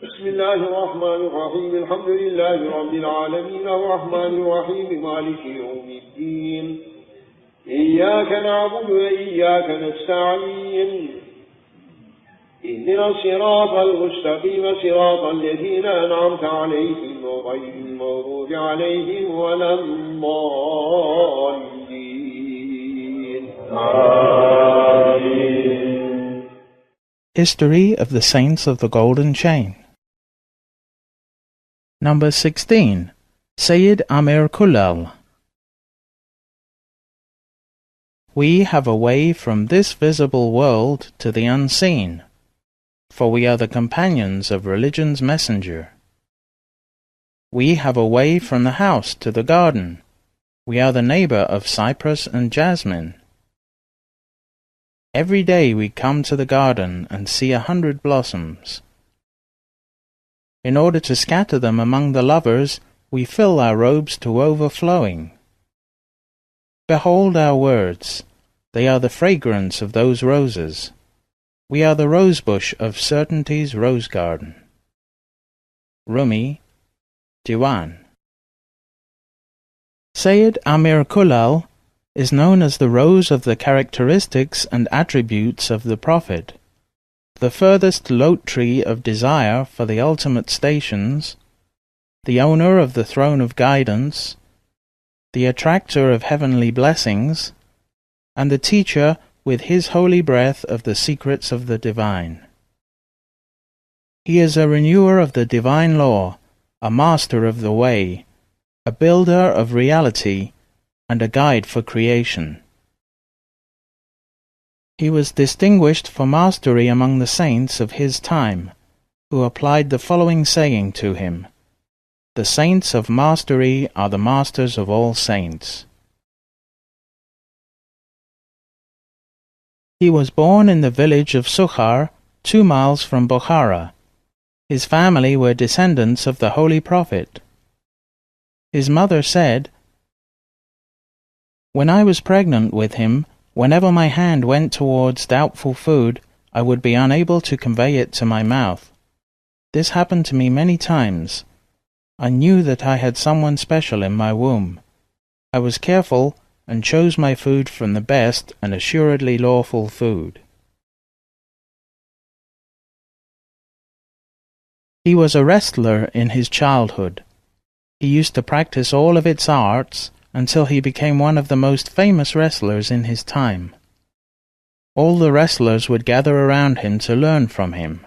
بسم الله الرحمن الرحيم الحمد لله رب العالمين الرحمن الرحيم مالك يوم الدين إياك نعبد وإياك نستعين اهدنا الصراط المستقيم صراط الذين أنعمت عليهم غير المغضوب عليهم ولا الضالين آمين. History of the Saints of the Golden Chain. Number 16. Sayyid Aamir Kulal. We have a way from this visible world to the unseen, for we are the companions of religion's messenger. We have a way from the house to the garden. We are the neighbor of cypress and jasmine. Every day we come to the garden and see 100 blossoms. In order to scatter them among the lovers, we fill our robes to overflowing. Behold our words. They are the fragrance of those roses. We are the rosebush of certainty's rose garden. Rumi, Diwan. Sayyid Aamir Kulal is known as the rose of the characteristics and attributes of the Prophet, the furthest lote tree of desire for the ultimate stations, the owner of the throne of guidance, the attractor of heavenly blessings, and the teacher with his holy breath of the secrets of the divine. He is a renewer of the divine law, a master of the way, a builder of reality, and a guide for creation. He was distinguished for mastery among the saints of his time, who applied the following saying to him: "The saints of mastery are the masters of all saints." He was born in the village of Sukhar, 2 miles from Bukhara. His family were descendants of the Holy Prophet. His mother said, "When I was pregnant with him, whenever my hand went towards doubtful food, I would be unable to convey it to my mouth. This happened to me many times. I knew that I had someone special in my womb. I was careful and chose my food from the best and assuredly lawful food." He was a wrestler in his childhood. He used to practice all of its arts until he became one of the most famous wrestlers in his time. All the wrestlers would gather around him to learn from him.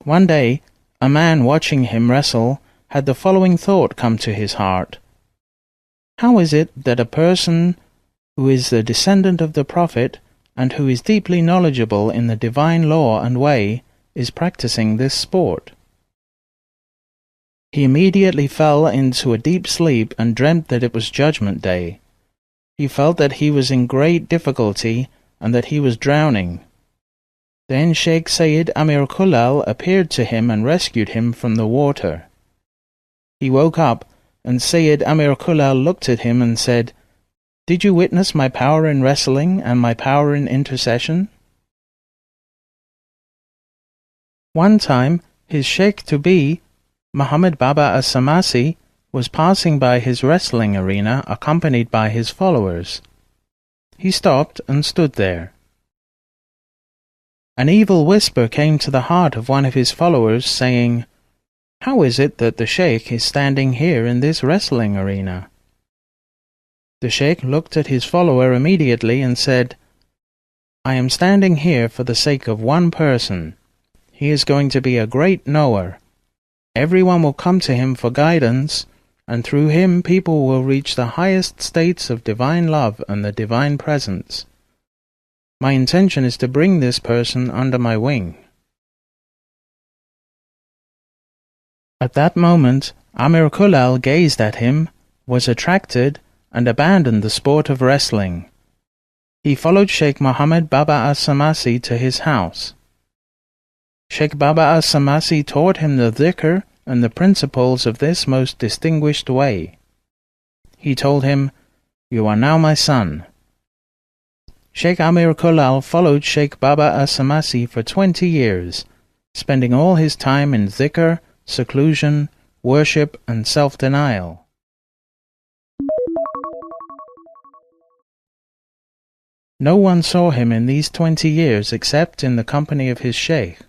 One day, a man watching him wrestle had the following thought come to his heart: "How is it that a person who is the descendant of the Prophet and who is deeply knowledgeable in the divine law and way is practicing this sport?" He immediately fell into a deep sleep and dreamt that it was Judgment Day. He felt that he was in great difficulty and that he was drowning. Then Sheikh Sayyid Aamir Kulal appeared to him and rescued him from the water. He woke up, and Sayyid Aamir Kulal looked at him and said, "Did you witness my power in wrestling and my power in intercession?" One time, his sheikh-to-be, Muhammad Baba as-Samasi, was passing by his wrestling arena accompanied by his followers. He stopped and stood there. An evil whisper came to the heart of one of his followers, saying, "How is it that the sheikh is standing here in this wrestling arena?" The sheikh looked at his follower immediately and said, "I am standing here for the sake of one person. He is going to be a great knower. Everyone will come to him for guidance, and through him people will reach the highest states of divine love and the divine presence. My intention is to bring this person under my wing." At that moment, Aamir Kulal gazed at him, was attracted, and abandoned the sport of wrestling. He followed Sheikh Muhammad Baba as-Samasi to his house. Sheikh Baba as-Samasi taught him the dhikr and the principles of this most distinguished way. He told him, "You are now my son." Sheikh Aamir Kulal followed Sheikh Baba as-Samasi for 20 years, spending all his time in dhikr, seclusion, worship and self-denial. No one saw him in these 20 years except in the company of his sheikh.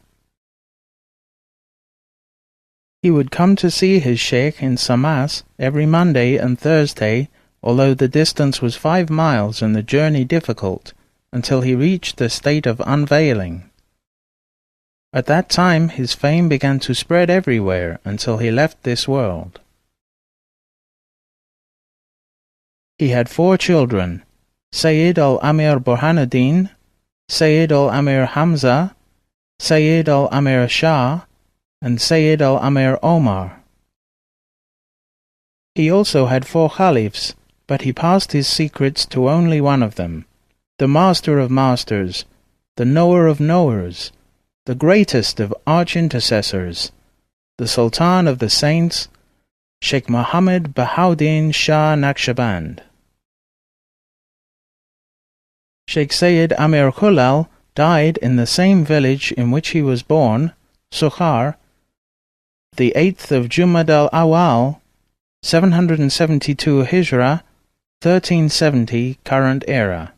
He would come to see his sheikh in Samas every Monday and Thursday, although the distance was 5 miles and the journey difficult, until he reached the state of unveiling. At that time his fame began to spread everywhere until he left this world. He had 4 children, Sayyid al-Aamir Burhanuddin, Sayyid al-Aamir Hamza, Sayyid al-Aamir Shah, and Sayyid al-Aamir Omar. He also had 4 caliphs, but he passed his secrets to only one of them, the Master of Masters, the Knower of Knowers, the greatest of arch-intercessors, the Sultan of the Saints, Sheikh Muhammad Bahauddin Shah Naqshband. Sheikh Sayyid Amir Kulal died in the same village in which he was born, Sukhar, the 8th of Jumad al-Awwal, 772 Hijrah, 1370 current era.